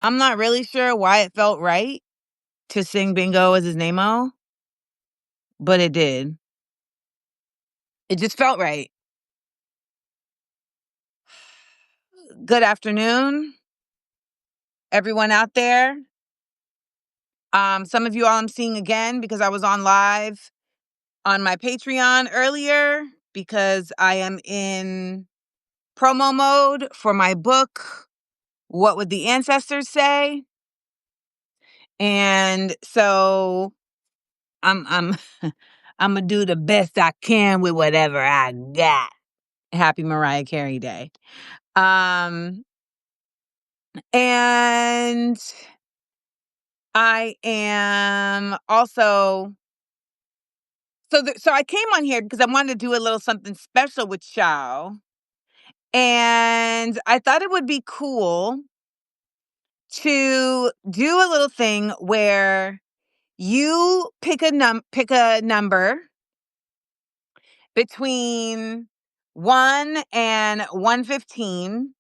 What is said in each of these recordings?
I'm not really sure why it felt right to sing Bingo as his name-o, but it did. It just felt right. Good afternoon, everyone out there. Some of you all I'm seeing again because I was on live on my Patreon earlier because I am in promo mode for my book, What Would the Ancestors Say? And so I'm I'm gonna do the best I can with whatever I got. Happy Mariah Carey Day. And I am also so I came on here because I wanted to do a little something special with y'all. And I thought it would be cool to do a little thing where you pick a number between 1 and 115.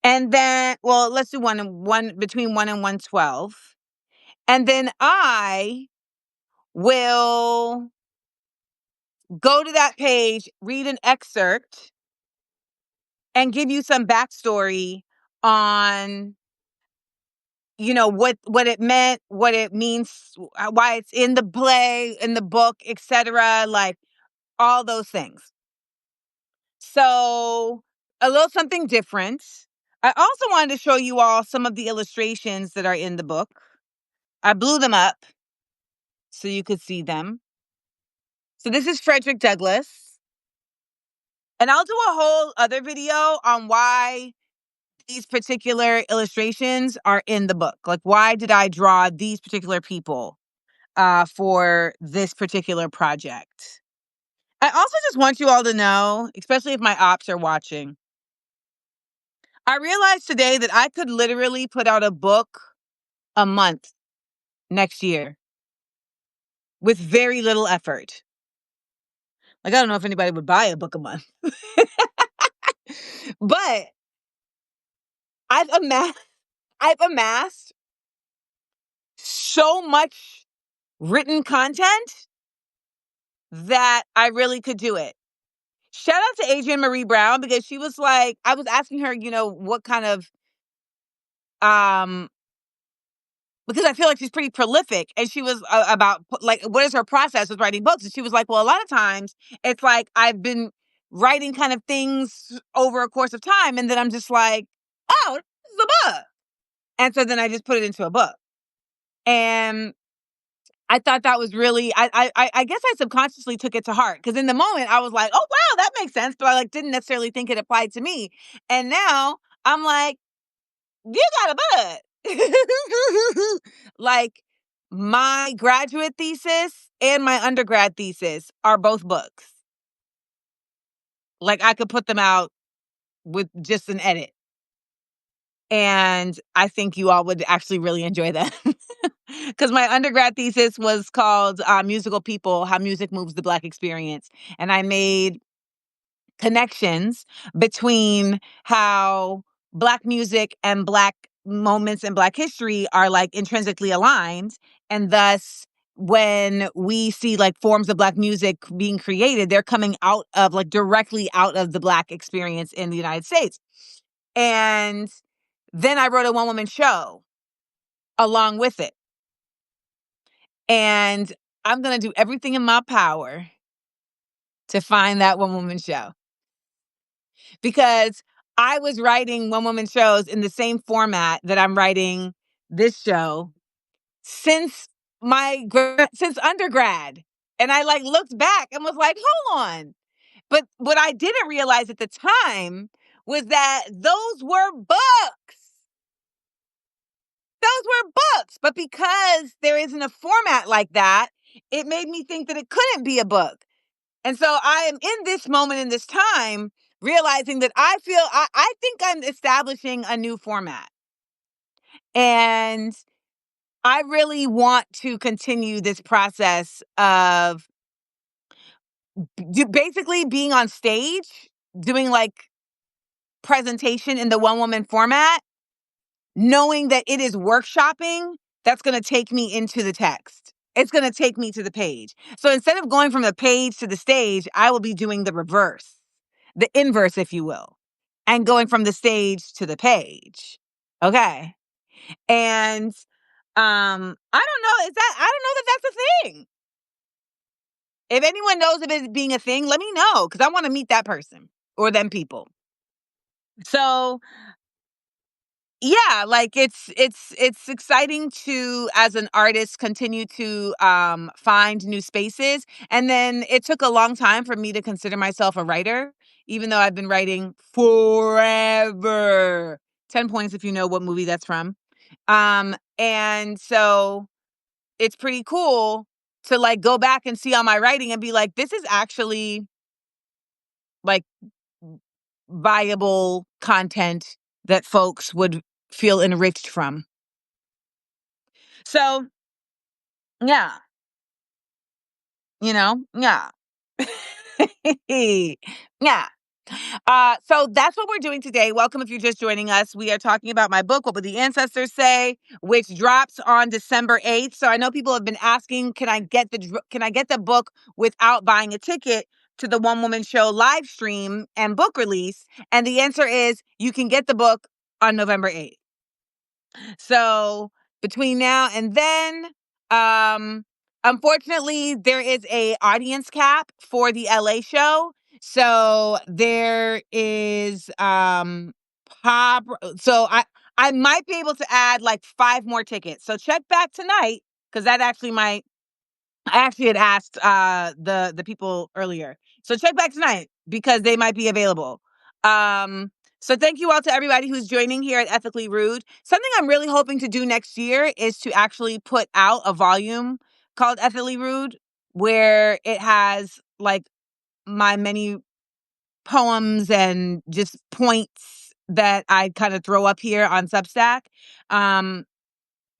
And then, well, let's do one between 1 and 112. And then I will go to that page, read an excerpt, and give you some backstory on, what it meant, what it means, why it's in the play, in the book, etc., like all those things. So, a little something different. I also wanted to show you all some of the illustrations that are in the book. I blew them up so you could see them. So this is Frederick Douglass. And I'll do a whole other video on why these particular illustrations are in the book. Like, why did I draw these particular people for this particular project? I also just want you all to know, especially if my ops are watching, I realized today that I could literally put out a book a month next year with very little effort. Like, I don't know if anybody would buy a book a month. But I've amassed so much written content that I really could do it. Shout out to Adrienne Marie Brown because she was like, I was asking her, what kind of, because I feel like she's pretty prolific. And she was about, like, what is her process with writing books? And she was like, well, a lot of times it's like I've been writing kind of things over a course of time. And then I'm just like, oh, this is a book. And so then I just put it into a book. And I thought that was really, I guess I subconsciously took it to heart because in the moment I was like, oh, wow, that makes sense. But I didn't necessarily think it applied to me. And now I'm like, you got a bud. Like, my graduate thesis and my undergrad thesis are both books. Like, I could put them out with just an edit. And I think you all would actually really enjoy that. Because my undergrad thesis was called Musical People, How Music Moves the Black Experience. And I made connections between how Black music and Black moments in Black history are like intrinsically aligned. And thus, when we see like forms of Black music being created, they're coming out of like directly out of the Black experience in the United States. And then I wrote a one-woman show along with it. And I'm going to do everything in my power to find that one-woman show. Because I was writing one-woman shows in the same format that I'm writing this show since since undergrad. And I like looked back and was like, hold on. But what I didn't realize at the time was that those were books. Those were books. But because there isn't a format like that, it made me think that it couldn't be a book. And so I am in this moment in this time realizing that I think I'm establishing a new format. And I really want to continue this process of basically being on stage, doing like presentation in the one woman format knowing that it is workshopping that's going to take me into the text. It's going to take me to the page. So instead of going from the page to the stage, I will be doing the reverse, the inverse, if you will, and going from the stage to the page. Okay. And I don't know, I don't know that that's a thing. If anyone knows of it being a thing, let me know, because I want to meet that person or them people. So yeah, like it's exciting to, as an artist, continue to find new spaces. And then it took a long time for me to consider myself a writer, even though I've been writing forever. 10 points if you know what movie that's from. And so it's pretty cool to like go back and see all my writing and be like, this is actually like viable content that folks would feel enriched from. So, yeah, yeah. Yeah. So that's what we're doing today. Welcome if you're just joining us. We are talking about my book, What Would the Ancestors Say, which drops on December 8th. So I know people have been asking, can I get the book without buying a ticket to the One Woman Show live stream and book release? And the answer is you can get the book on November 8th. So between now and then, unfortunately, there is a audience cap for the LA show. So there is pop. So I might be able to add like 5 more tickets. So check back tonight, because that actually might. I actually had asked the people earlier. So check back tonight because they might be available. So thank you all to everybody who's joining here at Ethically Rude. Something I'm really hoping to do next year is to actually put out a volume called Ethically Rude, where it has like my many poems and just points that I kind of throw up here on Substack. And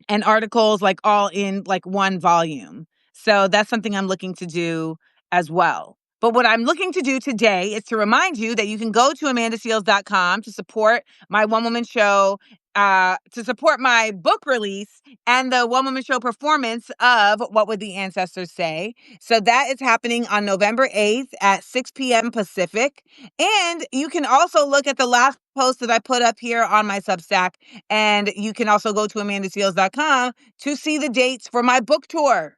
articles like all in like one volume. So that's something I'm looking to do as well. But what I'm looking to do today is to remind you that you can go to amandaseals.com to support my One Woman Show, to support my book release and the One Woman Show performance of What Would the Ancestors Say. So that is happening on November 8th at 6 p.m. Pacific. And you can also look at the last post that I put up here on my Substack. And you can also go to amandaseals.com to see the dates for my book tour.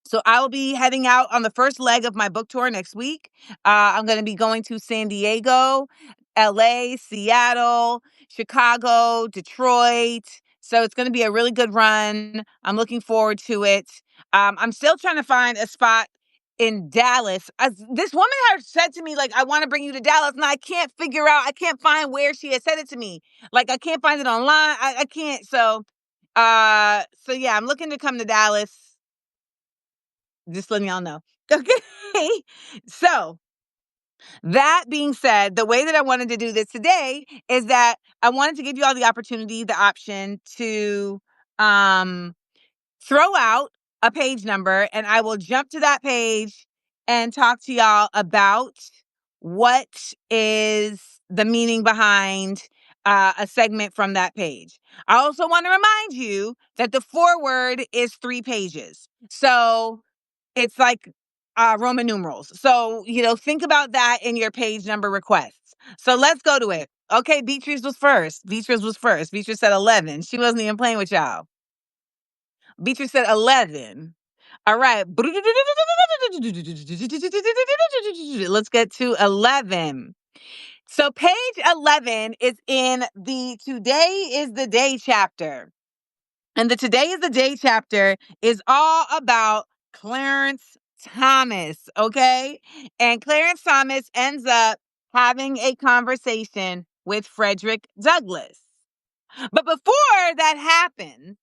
So I will be heading out on the first leg of my book tour next week. I'm going to be going to San Diego, LA, Seattle, Chicago, Detroit. So it's going to be a really good run. I'm looking forward to it. I'm still trying to find a spot in Dallas. This woman had said to me, like, I want to bring you to Dallas, and I can't find where she had said it to me. Like, I can't find it online. I can't. So yeah, I'm looking to come to Dallas. Just letting y'all know. Okay. So that being said, the way that I wanted to do this today is that I wanted to give you all the opportunity, the option to throw out a page number, and I will jump to that page and talk to y'all about what is the meaning behind a segment from that page. I also want to remind you that the foreword is 3 pages. So it's like Roman numerals. So, think about that in your page number requests. So let's go to it. Okay, Beatrice was first. Beatrice said 11. She wasn't even playing with y'all. Beatrice said 11. All right. Let's get to 11. So page 11 is in the Today is the Day chapter. And the Today is the Day chapter is all about Clarence Thomas, okay? And Clarence Thomas ends up having a conversation with Frederick Douglass. But before that happens,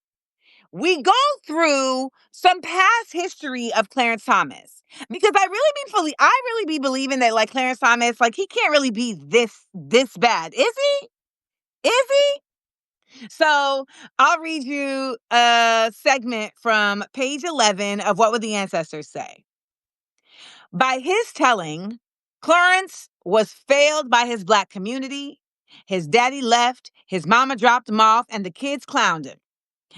we go through some past history of Clarence Thomas, because I really be believing that like Clarence Thomas, like he can't really be this bad. Is he? Is he? So I'll read you a segment from page 11 of What Would the Ancestors Say. By his telling, Clarence was failed by his Black community His daddy left, his mama dropped him off, and the kids clowned him.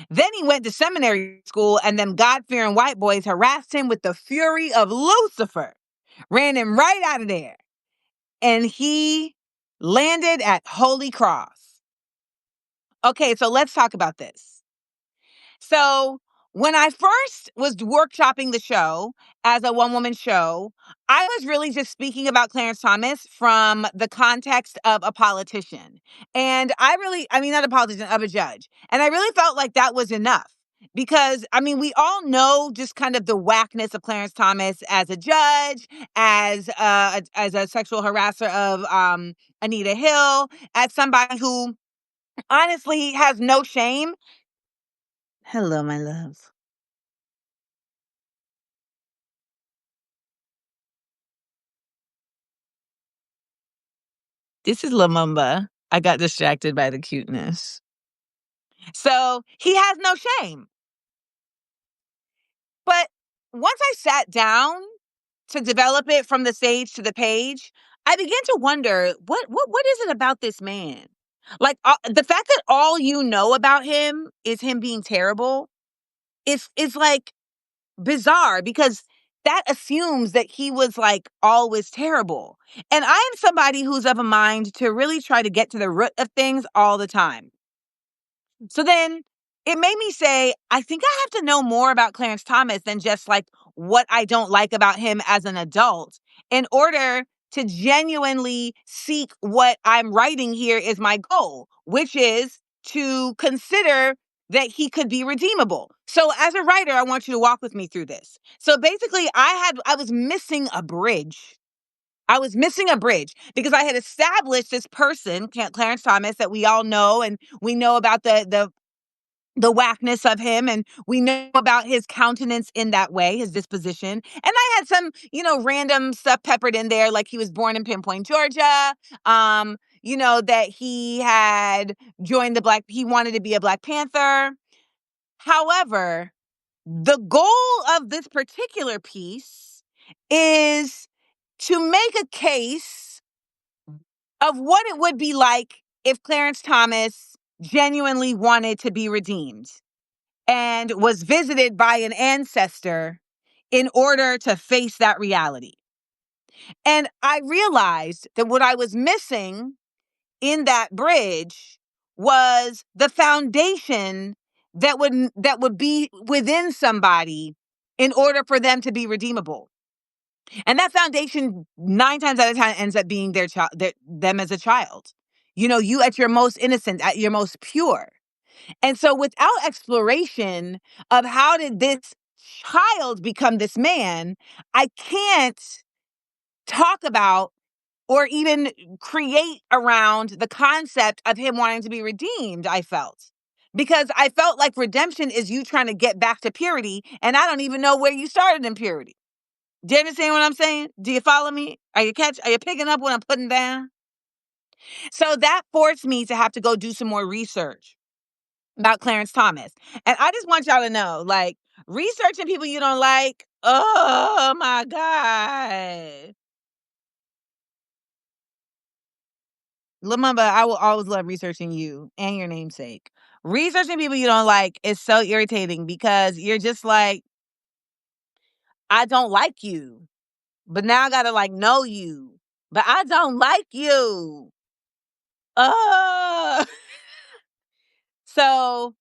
Then he went to seminary school, and them God-fearing white boys harassed him with the fury of Lucifer, ran him right out of there, and he landed at Holy Cross. Okay, so let's talk about this. So when I first was workshopping the show as a one-woman show, I was really just speaking about Clarence Thomas from the context of a politician. And not a politician, of a judge. And I really felt like that was enough. Because, we all know just kind of the whackness of Clarence Thomas as a judge, as a sexual harasser of Anita Hill, as somebody who honestly has no shame. Hello, my love. This is Lumumba. I got distracted by the cuteness. So he has no shame. But once I sat down to develop it from the stage to the page, I began to wonder what is it about this man? Like the fact that all you know about him is him being terrible is like bizarre, because that assumes that he was like always terrible. And I am somebody who's of a mind to really try to get to the root of things all the time. So then it made me say, I think I have to know more about Clarence Thomas than just like what I don't like about him as an adult in order to genuinely seek what I'm writing here is my goal, which is to consider that he could be redeemable. So as a writer, I want you to walk with me through this. So basically I was missing a bridge. I was missing a bridge because I had established this person, Clarence Thomas, that we all know, and we know about the whackness of him, and we know about his countenance in that way, his disposition. And I had some, random stuff peppered in there, like he was born in Pinpoint, Georgia. That he had joined he wanted to be a Black Panther. However, the goal of this particular piece is to make a case of what it would be like if Clarence Thomas genuinely wanted to be redeemed and was visited by an ancestor in order to face that reality. And I realized that what I was missing in that bridge was the foundation that would be within somebody in order for them to be redeemable. And that foundation 9 times out of 10 ends up being them as a child. You at your most innocent, at your most pure. And so without exploration of how did this child become this man, I can't talk about or even create around the concept of him wanting to be redeemed, I felt. Because I felt like redemption is you trying to get back to purity, and I don't even know where you started in purity. Do you understand what I'm saying? Do you follow me? Are you picking up what I'm putting down? So that forced me to have to go do some more research about Clarence Thomas. And I just want y'all to know, like, researching people you don't like, oh my God. Remember, I will always love researching you and your namesake. Researching people you don't like is so irritating because you're just like, I don't like you, but now I gotta like know you, but I don't like you. Uh so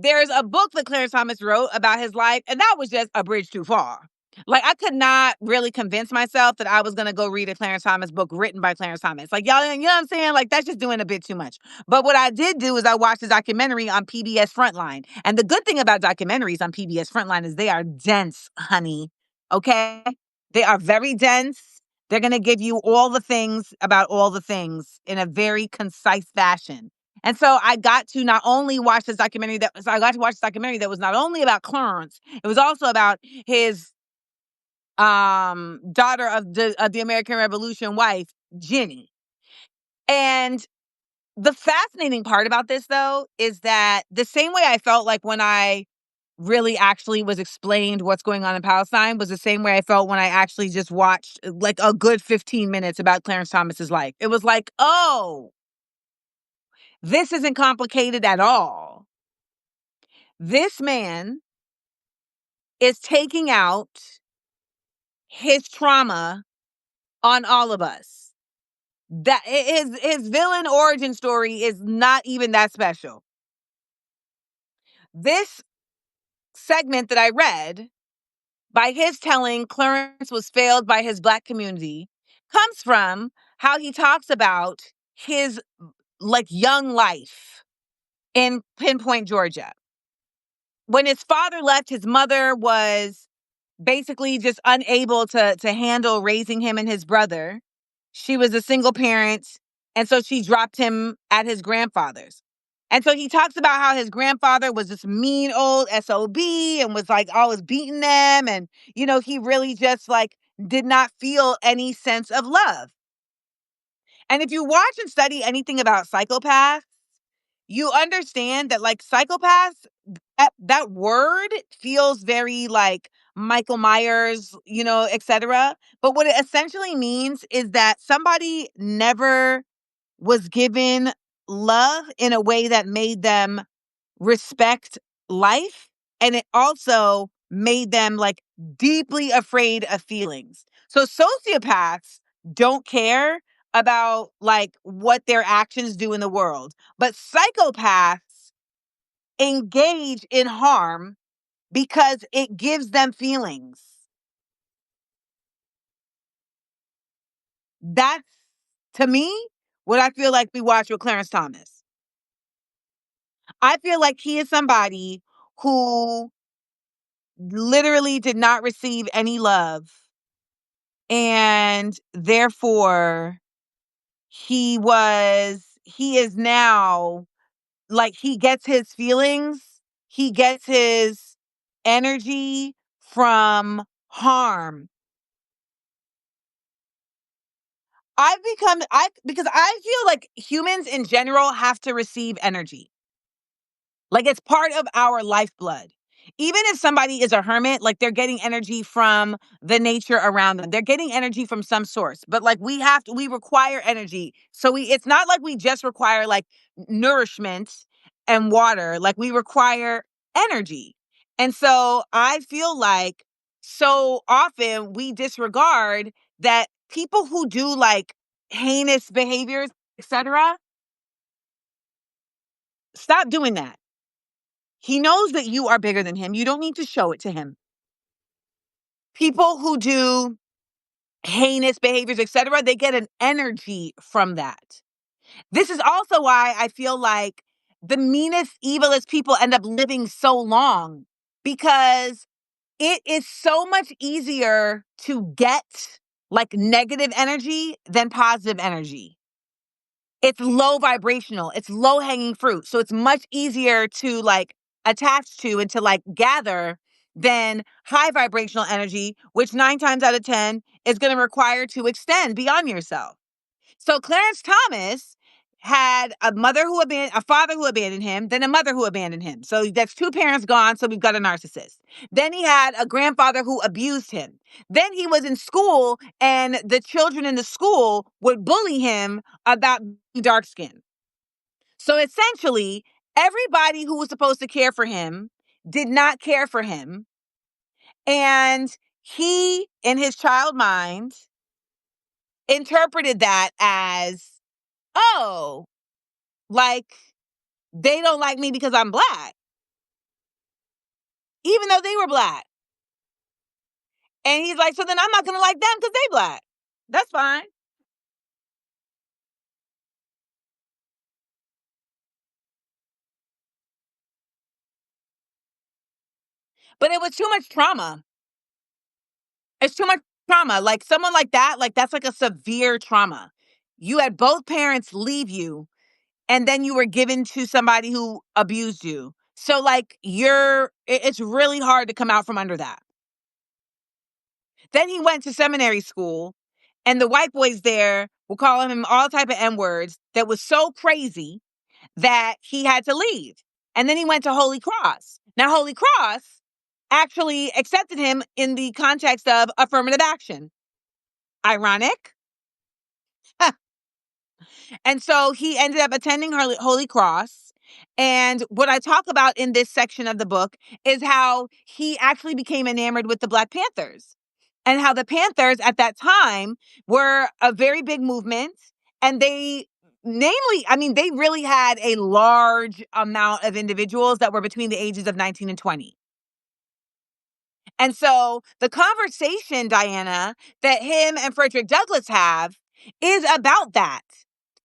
there's a book that Clarence Thomas wrote about his life, and that was just a bridge too far. Like, I could not really convince myself that I was going to go read a Clarence Thomas book written by Clarence Thomas. Like, y'all, you know what I'm saying? Like, that's just doing a bit too much. But what I did do is I watched a documentary on PBS Frontline. And the good thing about documentaries on PBS Frontline is they are dense, honey. Okay? They are very dense. They're going to give you all the things about all the things in a very concise fashion. And so I got to not only watch this documentary that was not only about Clarence, it was also about his daughter of the American Revolution wife, Jenny. And the fascinating part about this, though, is that the same way I felt like when I really actually was explained what's going on in Palestine was the same way I felt when I actually just watched like a good 15 minutes about Clarence Thomas's life. It was like, oh, this isn't complicated at all. This man is taking out his trauma on all of us. That his villain origin story is not even that special. This segment that I read, by his telling, Clarence was failed by his Black community, comes from how he talks about his like young life in Pinpoint, Georgia. When his father left, his mother was basically just unable to handle raising him and his brother. She was a single parent, and so she dropped him at his grandfather's. And so he talks about how his grandfather was this mean old SOB and was like always beating them. And, he really just like did not feel any sense of love. And if you watch and study anything about psychopaths, you understand that like psychopaths, that word feels very like Michael Myers, etc. But what it essentially means is that somebody never was given love in a way that made them respect life. And it also made them like deeply afraid of feelings. So sociopaths don't care about like what their actions do in the world, but psychopaths engage in harm because it gives them feelings. That's, to me, what I feel like we watch with Clarence Thomas. I feel like he is somebody who literally did not receive any love. And therefore, he is now like he gets his feelings, he gets his energy from harm. Because I feel like humans in general have to receive energy. Like it's part of our lifeblood. Even if somebody is a hermit, like they're getting energy from the nature around them. They're getting energy from some source. But like we require energy. So it's not like we just require like nourishment and water. Like we require energy. And so I feel like so often we disregard that people who do like heinous behaviors, etc., stop doing that. He knows that you are bigger than him. You don't need to show it to him. People who do heinous behaviors, etc., they get an energy from that. This is also why I feel like the meanest, evilest people end up living so long, because it is so much easier to get like negative energy than positive energy. It's low vibrational. It's low hanging fruit. So it's much easier to like attach to and to like gather than high vibrational energy, which 9 times out of 10 is going to require to extend beyond yourself. So Clarence Thomas had a father who abandoned him, then a mother who abandoned him. So that's 2 parents gone. So we've got a narcissist. Then he had a grandfather who abused him. Then he was in school and the children in the school would bully him about dark skin. So essentially, everybody who was supposed to care for him did not care for him. And he, in his child mind, interpreted that as, oh, like, they don't like me because I'm Black, even though they were Black. And he's like, so then I'm not going to like them because they Black. That's fine. But it was too much trauma. It's too much trauma. Like someone like that, like that's like a severe trauma. You had both parents leave you and then you were given to somebody who abused you. So like it's really hard to come out from under that. Then he went to seminary school and the white boys there were calling him all type of N-words that was so crazy that he had to leave. And then he went to Holy Cross. Now, Holy Cross actually accepted him in the context of affirmative action. Ironic. And so he ended up attending Holy Cross. And what I talk about in this section of the book is how he actually became enamored with the Black Panthers, and how the Panthers at that time were a very big movement. And they really had a large amount of individuals that were between the ages of 19 and 20. And so the conversation, Diana, that him and Frederick Douglass have is about that.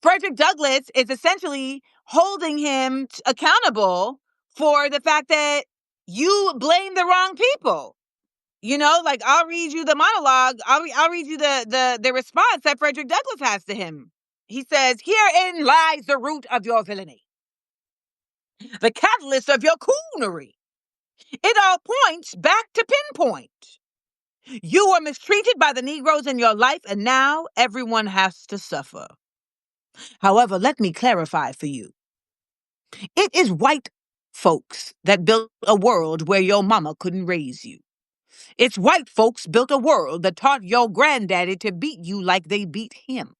Frederick Douglass is essentially holding him accountable for the fact that you blame the wrong people. Like, I'll read you the monologue. I'll read you the response that Frederick Douglass has to him. He says, "Herein lies the root of your villainy, the catalyst of your coonery. It all points back to pinpoint. You were mistreated by the Negroes in your life, and now everyone has to suffer. However, let me clarify for you. It is white folks that built a world where your mama couldn't raise you. It's white folks built a world that taught your granddaddy to beat you like they beat him.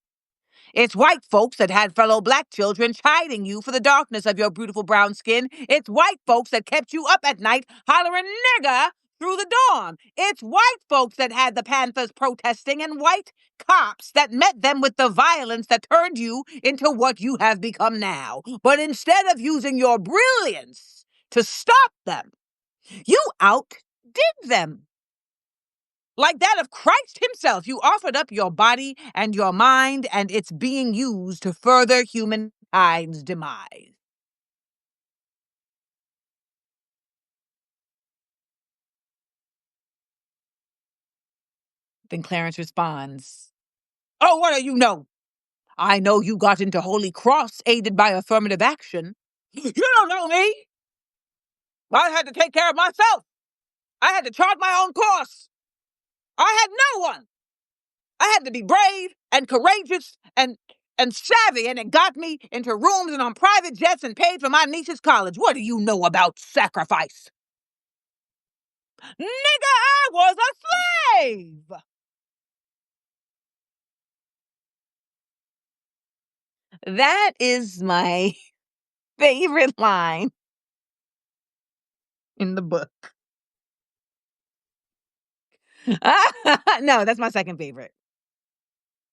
It's white folks that had fellow Black children chiding you for the darkness of your beautiful brown skin. It's white folks that kept you up at night hollering nigger through the dawn. It's white folks that had the Panthers protesting, and white cops that met them with the violence that turned you into what you have become now. But instead of using your brilliance to stop them, you outdid them. Like that of Christ himself, you offered up your body and your mind, and it's being used to further humankind's demise." Then Clarence responds, "Oh, what do you know? I know you got into Holy Cross aided by affirmative action. You don't know me. I had to take care of myself. I had to chart my own course. I had no one. I had to be brave and courageous and savvy, and it got me into rooms and on private jets and paid for my niece's college. What do you know about sacrifice? Nigga, I was a slave." That is my favorite line in the book. No, that's my second favorite.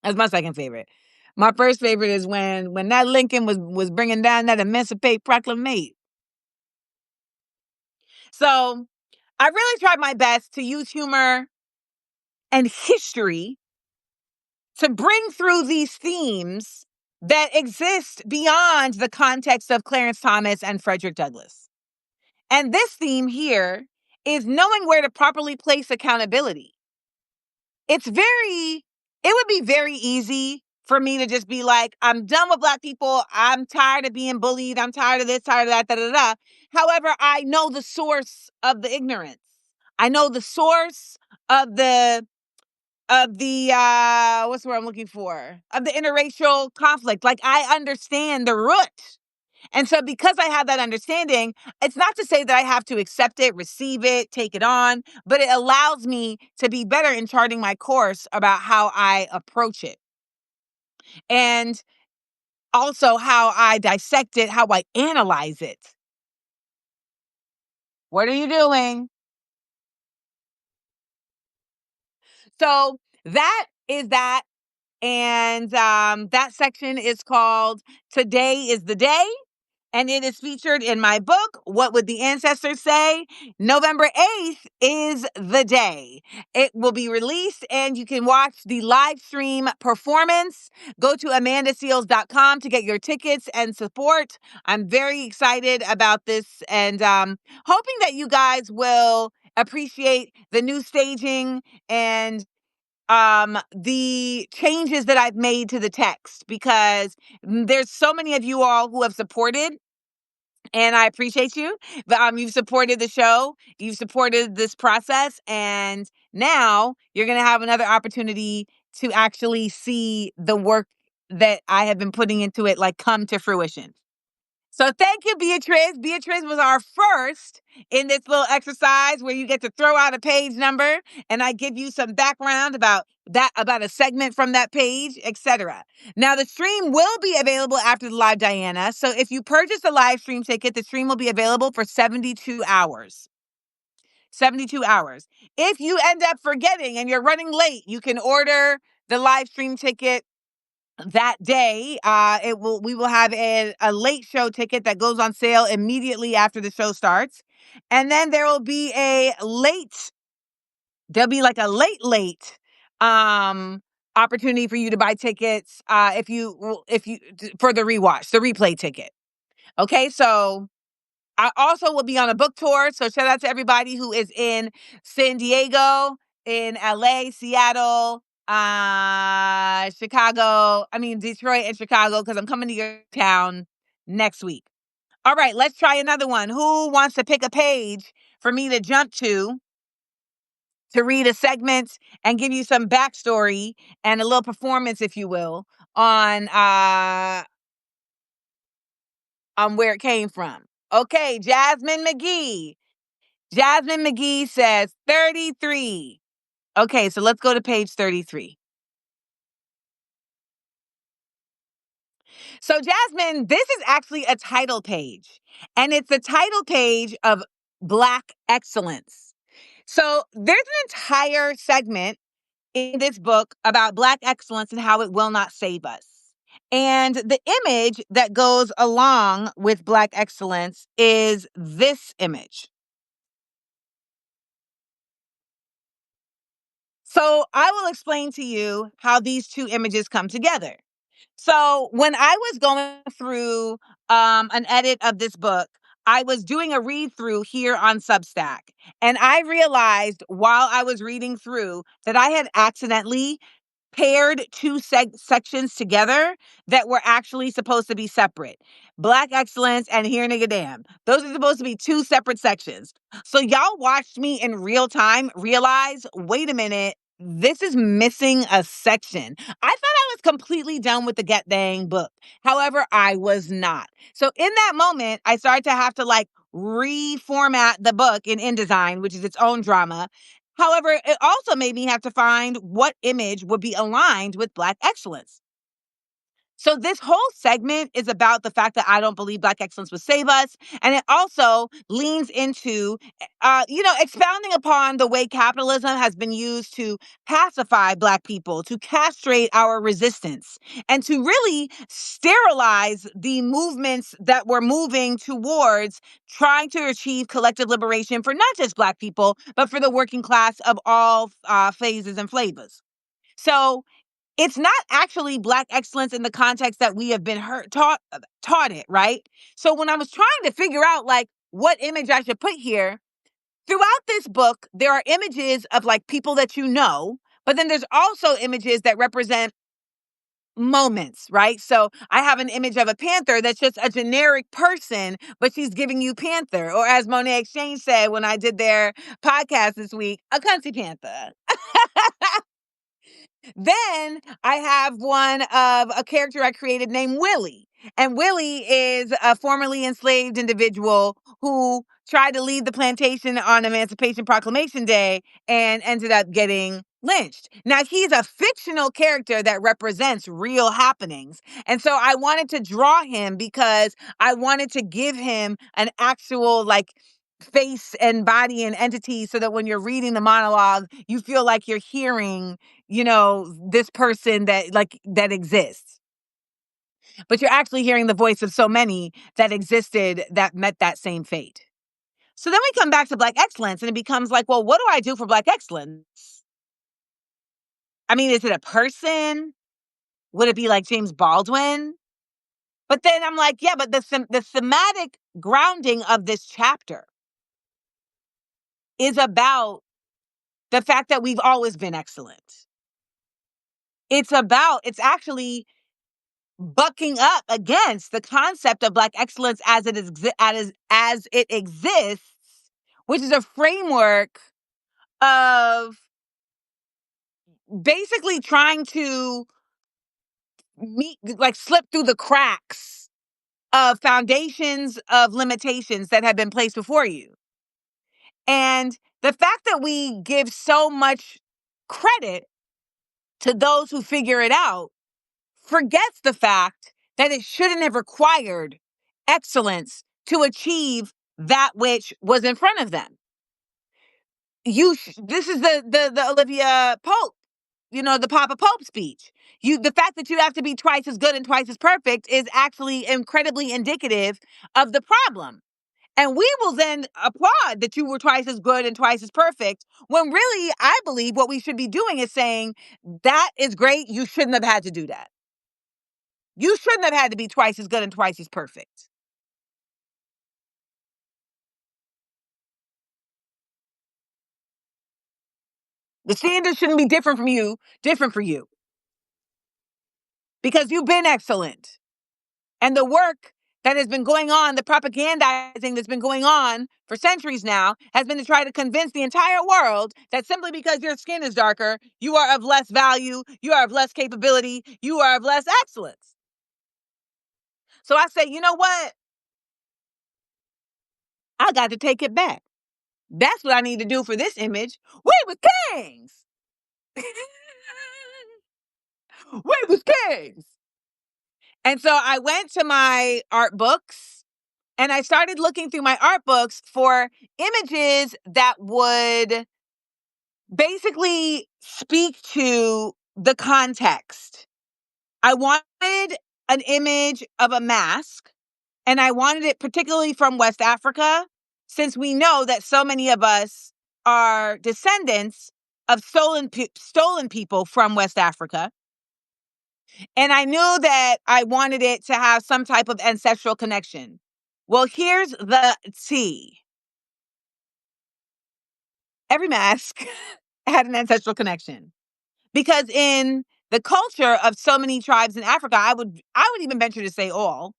That's my second favorite. My first favorite is when that Lincoln was bringing down that Emancipate Proclamation. So I really tried my best to use humor and history to bring through these themes that exist beyond the context of Clarence Thomas and Frederick Douglass. And this theme here is knowing where to properly place accountability. It would be very easy for me to just be like, I'm done with Black people. I'm tired of being bullied. I'm tired of this, tired of that, da, da, da. However, I know the source of the ignorance. I know the source of the what's the word I'm looking for? Of the interracial conflict. Like, I understand the root. And so because I have that understanding, it's not to say that I have to accept it, receive it, take it on, but it allows me to be better in charting my course about how I approach it. And also how I dissect it, how I analyze it. What are you doing? So that is that. And that section is called Today is the Day. And it is featured in my book, What Would the Ancestors Say? November 8th is the day. It will be released, and you can watch the live stream performance. Go to amandaseals.com to get your tickets and support. I'm very excited about this, and hoping that you guys will appreciate the new staging and the changes that I've made to the text, because there's so many of you all who have supported, and I appreciate you. But you've supported the show, you've supported this process, and now you're going to have another opportunity to actually see the work that I have been putting into it, like, come to fruition. So thank you, Beatrice. Beatrice was our first in this little exercise where you get to throw out a page number and I give you some background about a segment from that page, etc. Now the stream will be available after the live, Diana. So if you purchase a live stream ticket, the stream will be available for 72 hours. 72 hours. If you end up forgetting and you're running late, you can order the live stream ticket that day. We will have a late show ticket that goes on sale immediately after the show starts. And then there'll be like a late opportunity for you to buy tickets if you for the replay ticket. Okay, so I also will be on a book tour. So shout out to everybody who is in San Diego, in LA, Seattle, Detroit and Chicago, because I'm coming to your town next week. All right, let's try another one. Who wants to pick a page for me to jump to read a segment and give you some backstory and a little performance, if you will, on where it came from? Okay, Jasmine McGee. Jasmine McGee says 33. Okay, so let's go to page 33. So Jasmine, this is actually a title page, and it's the title page of Black Excellence. So there's an entire segment in this book about Black excellence and how it will not save us. And the image that goes along with Black excellence is this image. So I will explain to you how these two images come together. So when I was going through an edit of this book, I was doing a read through here on Substack. And I realized while I was reading through that I had accidentally paired two sections together that were actually supposed to be separate. Black excellence and here nigga damn. Those are supposed to be two separate sections. So y'all watched me in real time realize, wait a minute, this is missing a section. I thought I was completely done with the Get Dang book. However, I was not. So in that moment, I started to have to reformat the book in InDesign, which is its own drama. However, it also made me have to find what image would be aligned with Black excellence. So this whole segment is about the fact that I don't believe Black excellence would save us. And it also leans into, expounding upon the way capitalism has been used to pacify Black people, to castrate our resistance, and to really sterilize the movements that we're moving towards trying to achieve collective liberation for not just Black people, but for the working class of all phases and flavors. So it's not actually Black excellence in the context that we have been taught it, right? So when I was trying to figure out what image I should put here, throughout this book, there are images of people that you know, but then there's also images that represent moments, right? So I have an image of a panther that's just a generic person, but she's giving you panther. Or as Monet Exchange said when I did their podcast this week, a country panther. Then I have one of a character I created named Willie. And Willie is a formerly enslaved individual who tried to leave the plantation on Emancipation Proclamation Day and ended up getting lynched. Now, he's a fictional character that represents real happenings. And so I wanted to draw him because I wanted to give him an actual, face and body and entity so that when you're reading the monologue, you feel like you're hearing this person that exists. But you're actually hearing the voice of so many that existed that met that same fate. So then we come back to Black excellence and it becomes well, what do I do for Black excellence? I mean, is it a person? Would it be like James Baldwin? But then I'm yeah, but the thematic grounding of this chapter is about the fact that we've always been excellent. It's actually bucking up against the concept of Black excellence as it exists, which is a framework of basically trying to slip through the cracks of foundations of limitations that have been placed before you. And the fact that we give so much credit to those who figure it out forgets the fact that it shouldn't have required excellence to achieve that which was in front of them. This is the Olivia Pope, the Papa Pope speech. The fact that you have to be twice as good and twice as perfect is actually incredibly indicative of the problem. And we will then applaud that you were twice as good and twice as perfect, when really, I believe what we should be doing is saying, that is great. You shouldn't have had to do that. You shouldn't have had to be twice as good and twice as perfect. The standard shouldn't be different for you, because you've been excellent. And the work that has been going on, the propagandizing that's been going on for centuries now, has been to try to convince the entire world that simply because your skin is darker, you are of less value, you are of less capability, you are of less excellence. So I say, you know what? I got to take it back. That's what I need to do for this image. We was kings. We was kings. And so I went to my art books and I started looking through my art books for images that would basically speak to the context. I wanted an image of a mask, and I wanted it particularly from West Africa, since we know that so many of us are descendants of stolen people from West Africa. And I knew that I wanted it to have some type of ancestral connection. Well, here's the T. Every mask had an ancestral connection. Because in the culture of so many tribes in Africa, I would even venture to say all.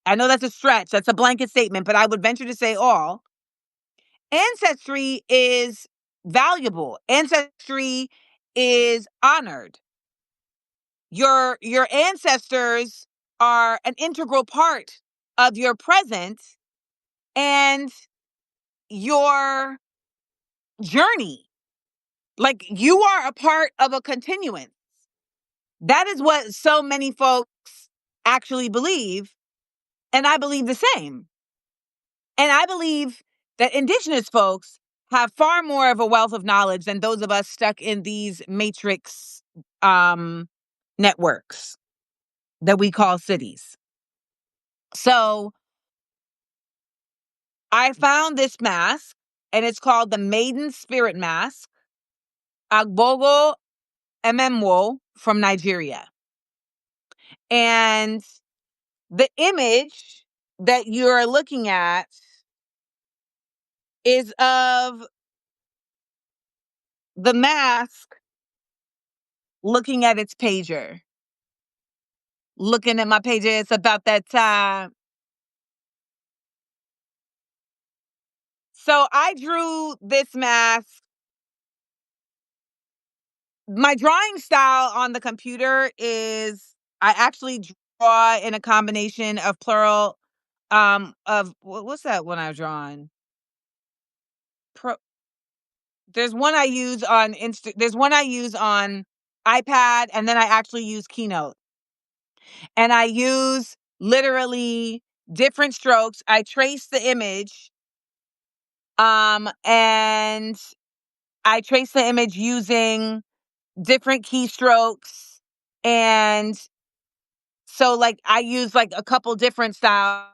I know that's a stretch, that's a blanket statement, but I would venture to say all. Ancestry is valuable. Ancestry is honored. Your ancestors are an integral part of your present and your journey. Like, you are a part of a continuance. That is what so many folks actually believe. And I believe the same. And I believe that indigenous folks have far more of a wealth of knowledge than those of us stuck in these matrix networks that we call cities. So I found this mask, and it's called the Maiden Spirit Mask, Agbogo Ememwo, from Nigeria. And the image that you're looking at is of the mask looking at its pager. Looking at my pager, it's about that time. So I drew this mask. My drawing style on the computer is, I actually draw in a combination of plural, of what's that one I've drawn? There's one I use on there's one I use on iPad, and then I actually use Keynote. And I use literally different strokes. I trace the image, and I trace the image using different keystrokes. And so, like, I use like a couple different styles.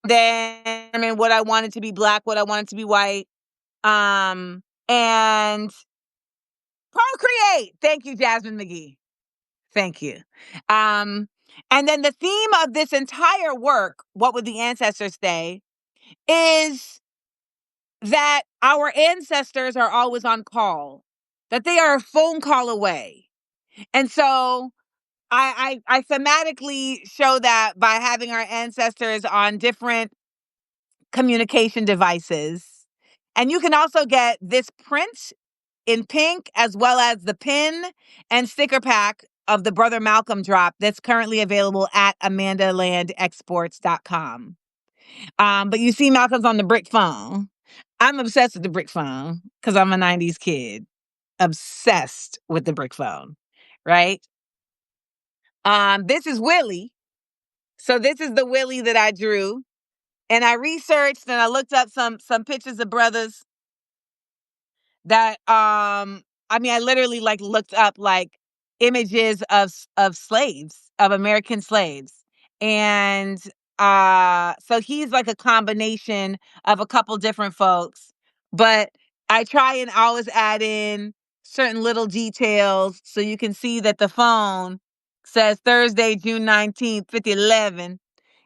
Then, I mean, what I wanted to be black, what I wanted to be white. And procreate. Thank you, Jasmine McGee. Thank you. And then the theme of this entire work, What Would the Ancestors Say, is that our ancestors are always on call, that they are a phone call away. And so I thematically show that by having our ancestors on different communication devices. And you can also get this print in pink, as well as the pin and sticker pack of the Brother Malcolm drop that's currently available at amandalandexports.com. But you see Malcolm's on the brick phone. I'm obsessed with the brick phone because I'm a 90s kid. Obsessed with the brick phone, right? This is Willie. So this is the Willie that I drew. And I researched and I looked up some pictures of brothers that I literally like looked up like images of slaves, of American slaves. And so he's like a combination of a couple different folks, but I try and always add in certain little details so you can see that the phone says Thursday, June 19th, 5011.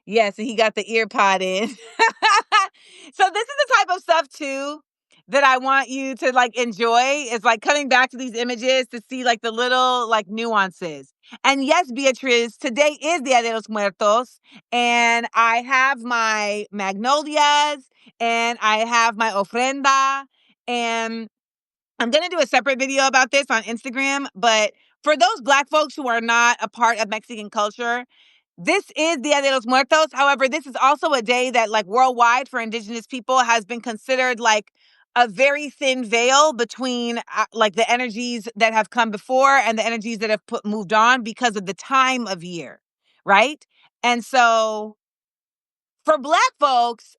Yes, and he got the ear pod in. So this is the type of stuff too that I want you to like enjoy, is like coming back to these images to see like the little like nuances. And yes, Beatriz, today is Dia de los Muertos, and I have my magnolias and I have my ofrenda, and I'm going to do a separate video about this on Instagram, but for those Black folks who are not a part of Mexican culture, this is Dia de los Muertos. However, this is also a day that, like, worldwide for Indigenous people has been considered like a very thin veil between like the energies that have come before and the energies that have moved on because of the time of year, right? And so for Black folks,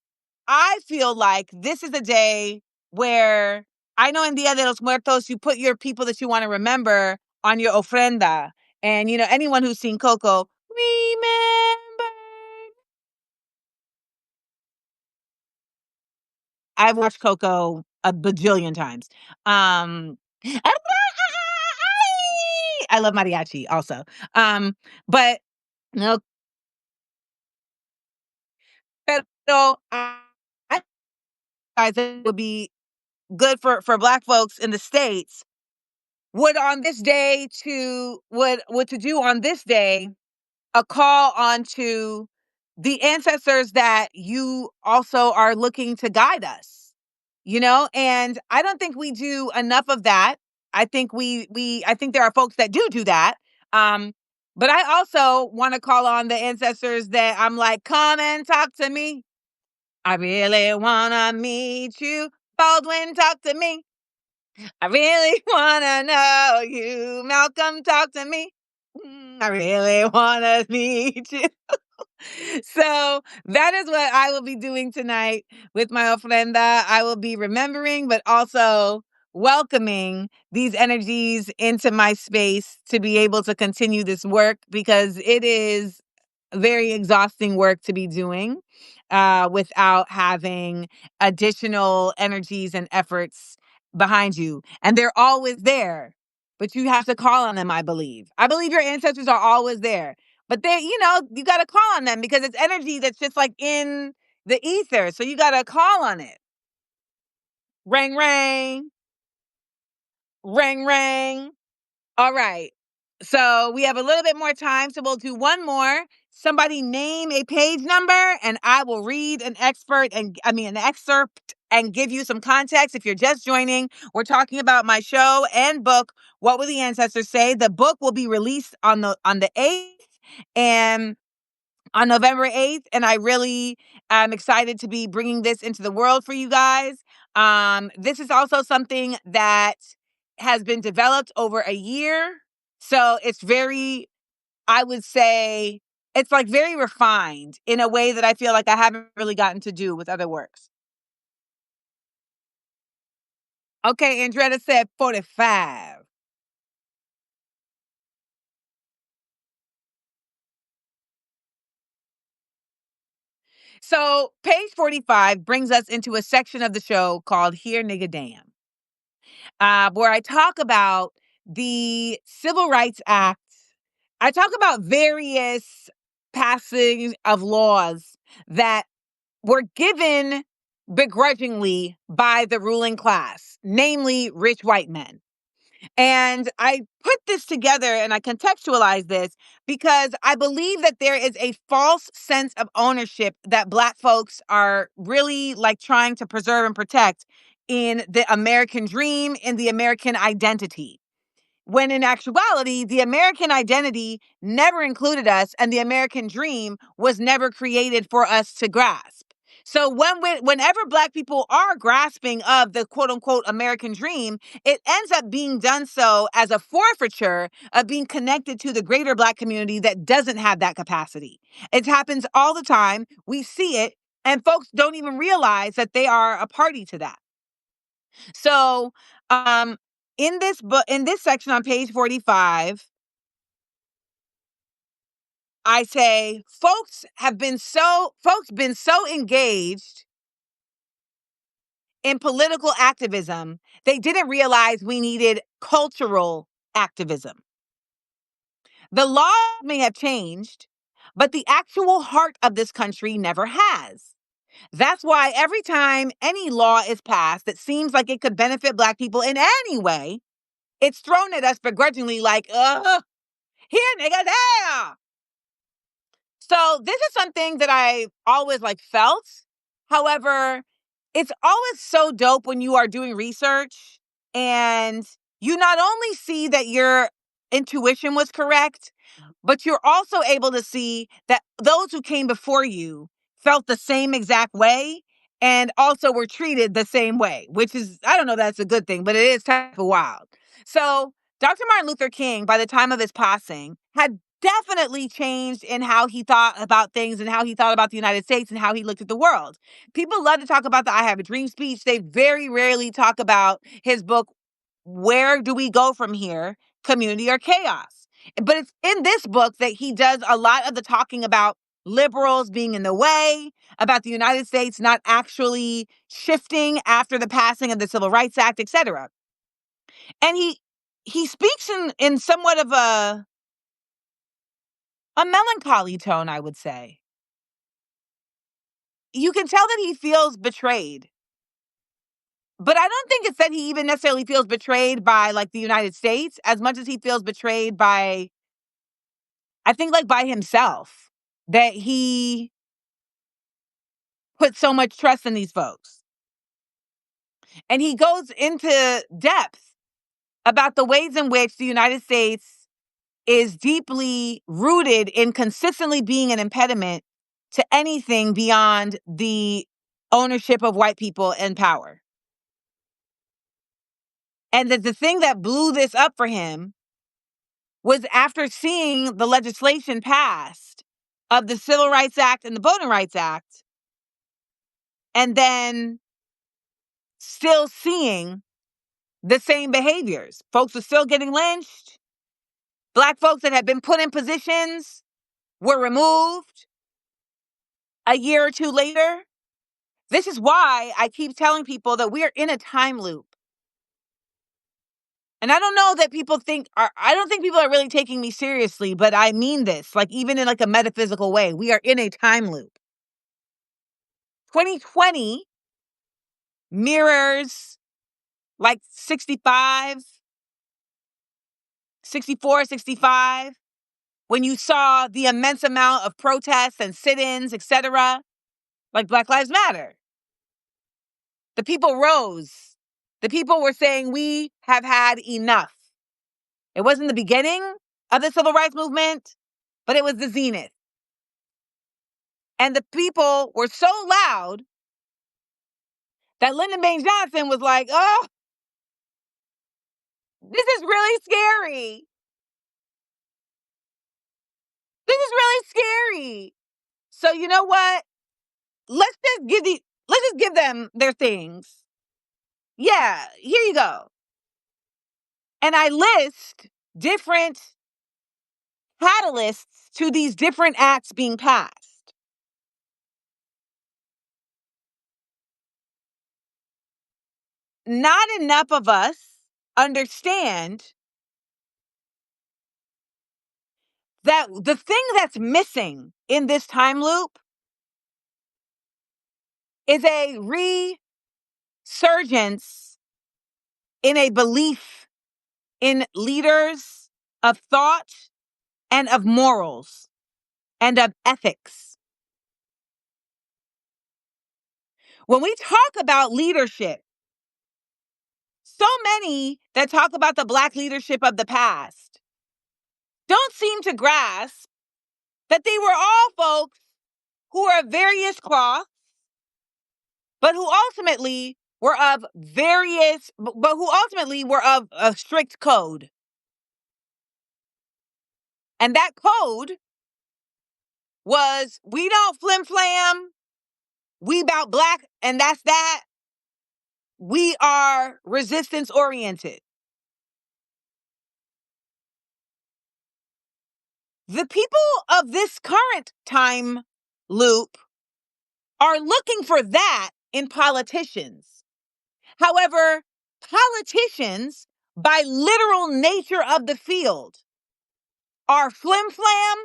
I feel like this is a day where I know in Dia de los Muertos, you put your people that you want to remember on your ofrenda. And, you know, anyone who's seen Coco, remember. I've watched Coco a bajillion times. I love mariachi also. But no, pero I guys, it would be good for Black folks in the States would on this day to would to do on this day a call on to the ancestors that you also are looking to guide us, you know? And I don't think we do enough of that. I think I think there are folks that do that. Um, but I also want to call on the ancestors that I'm like, come and talk to me. I really want to meet you. Baldwin, talk to me. I really want to know you. Malcolm, talk to me. I really want to meet you. So that is what I will be doing tonight with my ofrenda. I will be remembering, but also welcoming these energies into my space to be able to continue this work, because it is very exhausting work to be doing without having additional energies and efforts behind you. And they're always there, but you have to call on them, I believe. I believe your ancestors are always there, but they, you know, you got to call on them because it's energy that's just like in the ether. So you got to call on it. Ring, ring, ring, ring. All right. So we have a little bit more time. So we'll do one more. Somebody name a page number and I will read an excerpt and give you some context. If you're just joining, we're talking about my show and book, What Will the Ancestors Say? The book will be released on the 8th and on November 8th. And I really am excited to be bringing this into the world for you guys. This is also something that has been developed over a year. So it's very, I would say, it's like very refined in a way that I feel like I haven't really gotten to do with other works. Okay, Andretta said 45. So page 45 brings us into a section of the show called Here Nigga Damn, where I talk about the Civil Rights Act. I talk about various passing of laws that were given begrudgingly by the ruling class, namely rich white men. And I put this together and I contextualize this because I believe that there is a false sense of ownership that Black folks are really like trying to preserve and protect in the American dream, in the American identity. when in actuality, the American identity never included us, and the American dream was never created for us to grasp. So whenever Black people are grasping of the quote unquote American dream, it ends up being done so as a forfeiture of being connected to the greater Black community that doesn't have that capacity. It happens all the time. We see it, and folks don't even realize that they are a party to that. So, in this book, in this section on page 45, I say folks been so engaged in political activism, they didn't realize we needed cultural activism. The law may have changed, but the actual heart of this country never has. That's why every time any law is passed that seems like it could benefit Black people in any way, it's thrown at us begrudgingly like, here, nigga, there. So this is something that I always felt. However, it's always so dope when you are doing research and you not only see that your intuition was correct, but you're also able to see that those who came before you felt the same exact way and also were treated the same way, which is, I don't know if that's a good thing, but it is type of wild. So Dr. Martin Luther King, by the time of his passing, had definitely changed in how he thought about things and how he thought about the United States and how he looked at the world. People love to talk about the I Have a Dream speech. They very rarely talk about his book, Where Do We Go From Here? Community or Chaos. But it's in this book that he does a lot of the talking about liberals being in the way, about the United States not actually shifting after the passing of the Civil Rights Act, etc. And he speaks in somewhat of a melancholy tone, I would say. You can tell that he feels betrayed. But I don't think it's that he even necessarily feels betrayed by the United States as much as he feels betrayed by, I think, by himself, that he put so much trust in these folks. And he goes into depth about the ways in which the United States is deeply rooted in consistently being an impediment to anything beyond the ownership of white people and power. And that the thing that blew this up for him was after seeing the legislation passed of the Civil Rights Act and the Voting Rights Act, and then still seeing the same behaviors. Folks are still getting lynched. Black folks that had been put in positions were removed a year or two later. This is why I keep telling people that we are in a time loop. And I don't know that I don't think people are really taking me seriously, but I mean this, even in a metaphysical way. We are in a time loop. 2020 mirrors 65, 64, 65, when you saw the immense amount of protests and sit-ins, etc., like Black Lives Matter. The people rose. The people were saying, we have had enough. It wasn't the beginning of the civil rights movement, but it was the zenith. And the people were so loud that Lyndon Baines Johnson was like, oh, this is really scary. This is really scary. So you know what? Let's just give them their things. Yeah, here you go. And I list different catalysts to these different acts being passed. Not enough of us understand that the thing that's missing in this time loop is a resurgence in a belief in leaders of thought and of morals and of ethics. When we talk about leadership, So many that talk about the Black leadership of the past don't seem to grasp that they were all folks who are of various cloths, but who ultimately were of a strict code. And that code was, we don't flim flam, we about Black, and that's that. We are resistance oriented. The people of this current time loop are looking for that in politicians. However, politicians, by literal nature of the field, are flim flam,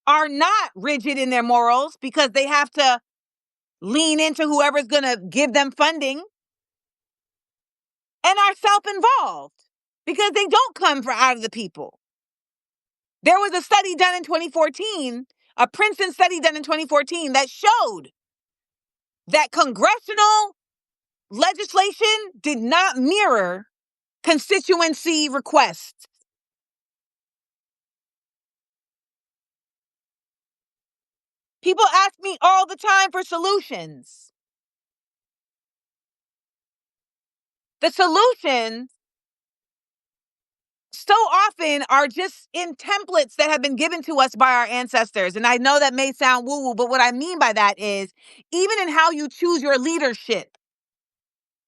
are not rigid in their morals because they have to lean into whoever's going to give them funding, and are self-involved because they don't come from out of the people. There was a study done in 2014, a Princeton study done in 2014 that showed that congressional legislation did not mirror constituency requests. People ask me all the time for solutions. The solutions so often are just in templates that have been given to us by our ancestors. And I know that may sound woo-woo, but what I mean by that is even in how you choose your leadership,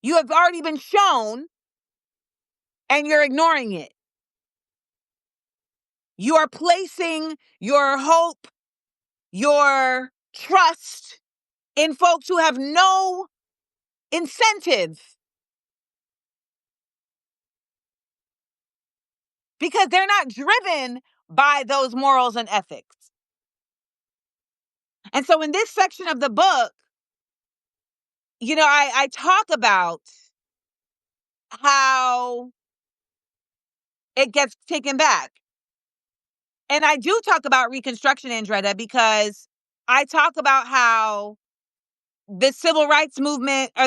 you have already been shown and you're ignoring it. You are placing your hope, your trust in folks who have no incentive because they're not driven by those morals and ethics. And so in this section of the book, I talk about how it gets taken back. And I do talk about Reconstruction, Andretta, because I talk about how the civil rights movement, or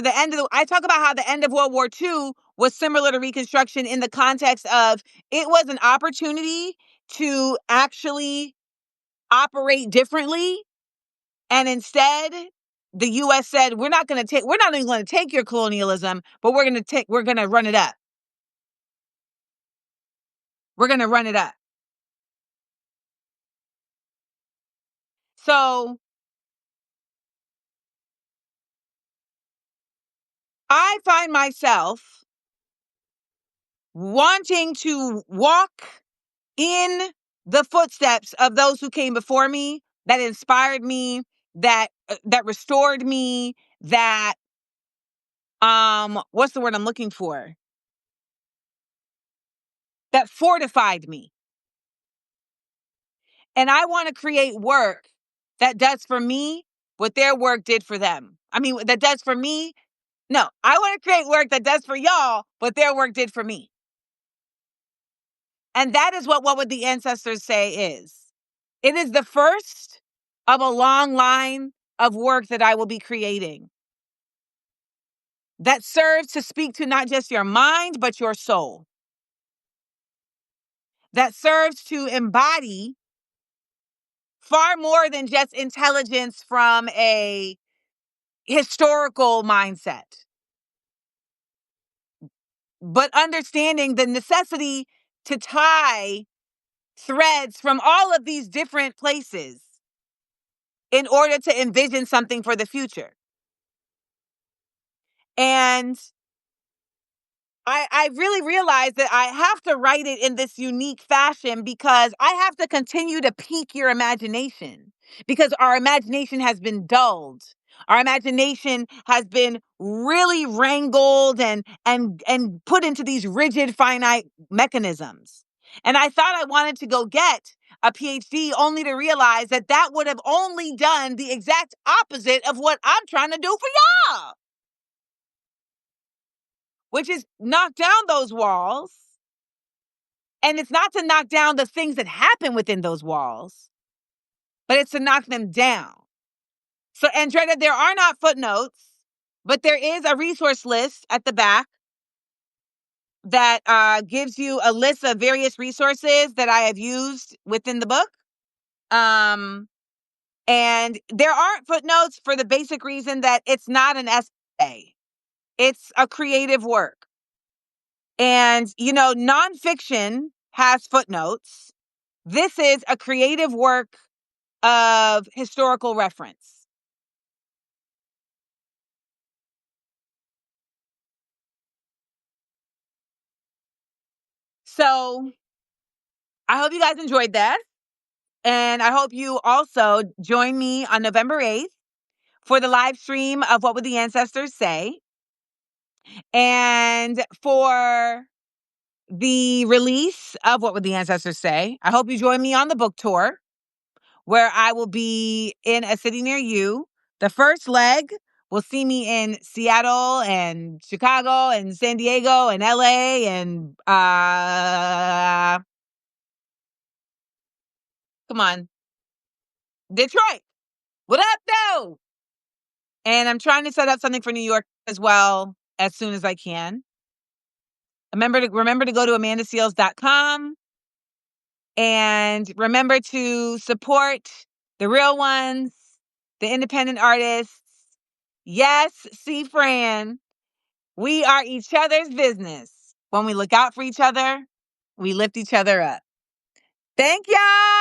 I talk about how the end of World War II was similar to Reconstruction in the context of it was an opportunity to actually operate differently. And instead, the U.S. said, we're not even going to take your colonialism, but we're going to run it up. We're going to run it up. So I find myself wanting to walk in the footsteps of those who came before me, that inspired me, that restored me, that what's the word I'm looking for? That fortified me. And I want to create work that does for me what their work did for them. I mean, that does for me. No, I want to create work that does for y'all what their work did for me. And that is what would the ancestors say is. It is the first of a long line of work that I will be creating that serves to speak to not just your mind, but your soul. That serves to embody far more than just intelligence from a historical mindset, but understanding the necessity to tie threads from all of these different places in order to envision something for the future. And I really realized that I have to write it in this unique fashion because I have to continue to pique your imagination, because our imagination has been dulled. Our imagination has been really wrangled and put into these rigid, finite mechanisms. And I thought I wanted to go get a PhD only to realize that that would have only done the exact opposite of what I'm trying to do for y'all, which is knock down those walls. And it's not to knock down the things that happen within those walls, but it's to knock them down. So, Andretta, there are not footnotes, but there is a resource list at the back that gives you a list of various resources that I have used within the book. And there aren't footnotes for the basic reason that it's not an essay. It's a creative work. And, nonfiction has footnotes. This is a creative work of historical reference. So I hope you guys enjoyed that. And I hope you also join me on November 8th for the live stream of What Would the Ancestors Say? And for the release of What Would the Ancestors Say? I hope you join me on the book tour, where I will be in a city near you. The first leg will see me in Seattle and Chicago and San Diego and LA and come on, Detroit. What up, though? And I'm trying to set up something for New York as well as soon as I can. Remember to go to amandaseals.com and remember to support the real ones, the independent artists. Yes, C. Fran, we are each other's business. When we look out for each other, we lift each other up. Thank y'all.